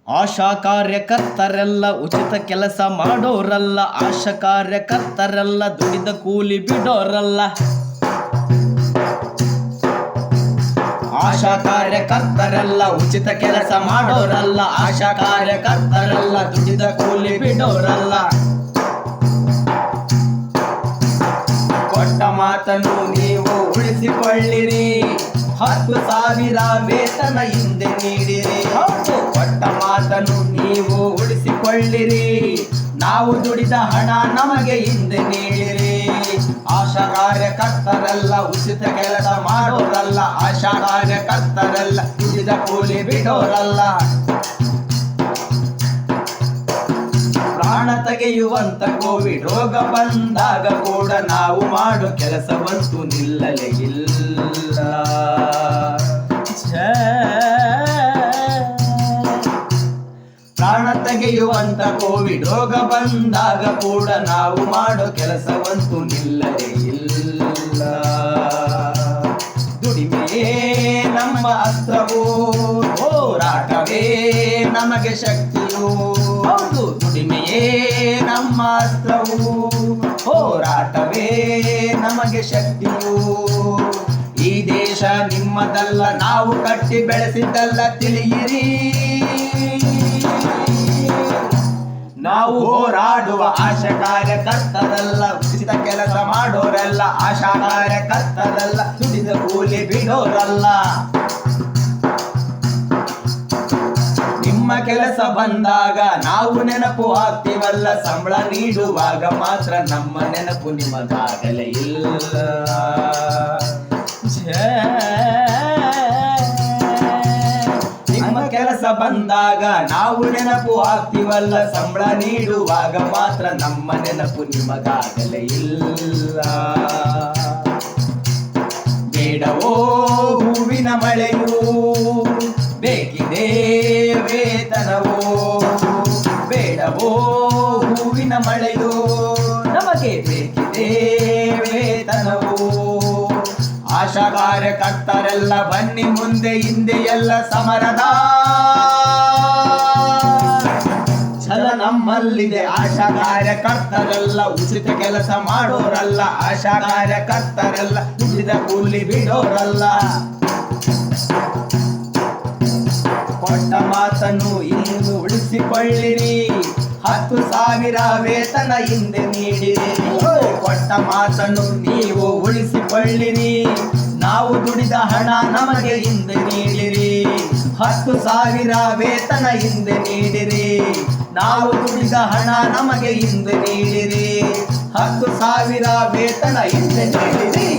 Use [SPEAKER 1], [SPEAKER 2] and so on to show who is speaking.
[SPEAKER 1] ಆಶಾ ಕಾರ್ಯಕರ್ತರೆಲ್ಲ ಉಚಿತ ಕೆಲಸ ಮಾಡೋರಲ್ಲ, ಆಶಾ ಕಾರ್ಯಕರ್ತರೆಲ್ಲ ದುಡಿದ ಕೂಲಿ ಬಿಡೋರಲ್ಲ. ಆಶಾ ಕಾರ್ಯಕರ್ತರೆಲ್ಲ ಉಚಿತ ಕೆಲಸ ಮಾಡೋರಲ್ಲ, ಆಶಾ ಕಾರ್ಯಕರ್ತರೆಲ್ಲ ದುಡಿದ ಕೂಲಿ ಬಿಡೋರಲ್ಲ. ಕೊಟ್ಟ ಮಾತನ್ನು ನೀವು ಉಳಿಸಿಕೊಳ್ಳಿರಿ, 10,000 ವೇತನ ಹಿಂದೆ ನೀಡಿರಿ. ಕೊಟ್ಟ ಮಾತನ್ನು ನೀವು ಉಳಿಸಿಕೊಳ್ಳಿರಿ, ನಾವು ದುಡಿದ ಹಣ ನಮಗೆ ಹಿಂದೆ ನೀಡಿರಿ. ಆಶಾ ಕಾರ್ಯಕರ್ತರೆಲ್ಲ ಉಚಿತ ಕೆಲಸ ಮಾಡೋರಲ್ಲ, ಆಶಾ ಕಾರ್ಯಕರ್ತರೆಲ್ಲ ದುಡಿದ ಕೂಲಿ ಬಿಡೋರಲ್ಲ. ಪ್ರಾಣ ತೆಗೆಯುವಂತ ಕೋವಿಡ್ ರೋಗ ಬಂದಾಗ ಕೂಡ ನಾವು ಮಾಡೋ ಕೆಲಸವಂತೂ ನಿಲ್ಲಲೇ ಇಲ್ಲ. ಪ್ರಾಣ ತೆಗೆಯುವಂತ ಕೋವಿಡ್ ರೋಗ ಬಂದಾಗ ಕೂಡ ನಾವು ಮಾಡೋ ಕೆಲಸವಂತೂ ನಿಲ್ಲಲೇ ಇಲ್ಲ. ದುಡಿಮೆಯೇ ನಮ್ಮ ಅಸ್ತ್ರವೋ, ಹೋರಾಟವೇ ನಮಗೆ ಶಕ್ತಿಯೋ. ಹೌದು, ದುಡಿಮೆಯೇ ನಮ್ಮ ಅಸ್ತ್ರವು, ಹೋರಾಟವೇ ನಮಗೆ ಶಕ್ತಿಯು. ಈ ದೇಶ ನಿಮ್ಮದಲ್ಲ, ನಾವು ಕಟ್ಟಿ ಬೆಳೆಸಿದ್ದಲ್ಲ, ತಿಳಿಯಿರಿ. ನಾವು ಹೋರಾಡುವ ಆಶಾ ಕಾರ್ಯಕರ್ತರಲ್ಲ, ಉಚಿತ ಕೆಲಸ ಮಾಡೋರಲ್ಲ, ಆಶಾ ಕಾರ್ಯಕರ್ತರಲ್ಲ, ದುಡಿದ ಕೂಲಿ ಬಿಡೋರಲ್ಲ. ನಿಮ್ಮ ಕೆಲಸ ಬಂದಾಗ ನಾವು ನೆನಪು ಆಗ್ತೀವಲ್ಲ, ಸಂಬಳ ನೀಡುವಾಗ ಮಾತ್ರ ನಮ್ಮ ನೆನಪು ನಿಮಗಾಗಲೇ ಇಲ್ಲ. ನಿಮ್ಮ ಕೆಲಸ ಬಂದಾಗ ನಾವು ನೆನಪು ಆಗ್ತೀವಲ್ಲ, ಸಂಬಳ ನೀಡುವಾಗ ಮಾತ್ರ ನಮ್ಮ ನೆನಪು ನಿಮಗಾಗಲೇ ಇಲ್ಲ. ಬೇಡವೋ ಹೂವಿನ ಮಳೆಯೂ, ಬೇಕಿದೆ ವೇತನವೋ. ಬೇಡವೋ ಹೂವಿನ ಮಳೆಯೋ, ನಮಗೆ ಬೇಕಿದೆ ವೇತನವೋ. ಆಶಾ ಕಾರ್ಯಕರ್ತರೆಲ್ಲ ಬನ್ನಿ ಮುಂದೆ, ಹಿಂದೆ ಎಲ್ಲ ಸಮರದ ಛಲ ನಮ್ಮಲ್ಲಿದೆ. ಆಶಾ ಕಾರ್ಯಕರ್ತರೆಲ್ಲ ಉಚಿತ ಕೆಲಸ ಮಾಡೋರಲ್ಲ, ಆಶಾ ಕಾರ್ಯಕರ್ತರೆಲ್ಲ ದುಡಿದ ಕೂಲಿ ಬಿಡೋರಲ್ಲ. ಕೊಟ್ಟ ಮಾತನ್ನು ಇನ್ನು ಉಳಿಸಿಕೊಳ್ಳಿರಿ, 10,000 ವೇತನ ಹಿಂದೆ ನೀಡಿರಿ. ಕೊಟ್ಟ ಮಾತನ್ನು ನೀವು ಉಳಿಸಿಕೊಳ್ಳಿರಿ, ನಾವು ದುಡಿದ ಹಣ ನಮಗೆ ಹಿಂದೆ ನೀಡಿರಿ. 10,000 ವೇತನ ಹಿಂದೆ ನೀಡಿರಿ, ನಾವು ದುಡಿದ ಹಣ ನಮಗೆ ಹಿಂದೆ ನೀಡಿರಿ. 10,000 ವೇತನ ಹಿಂದೆ ನೀಡಿರಿ.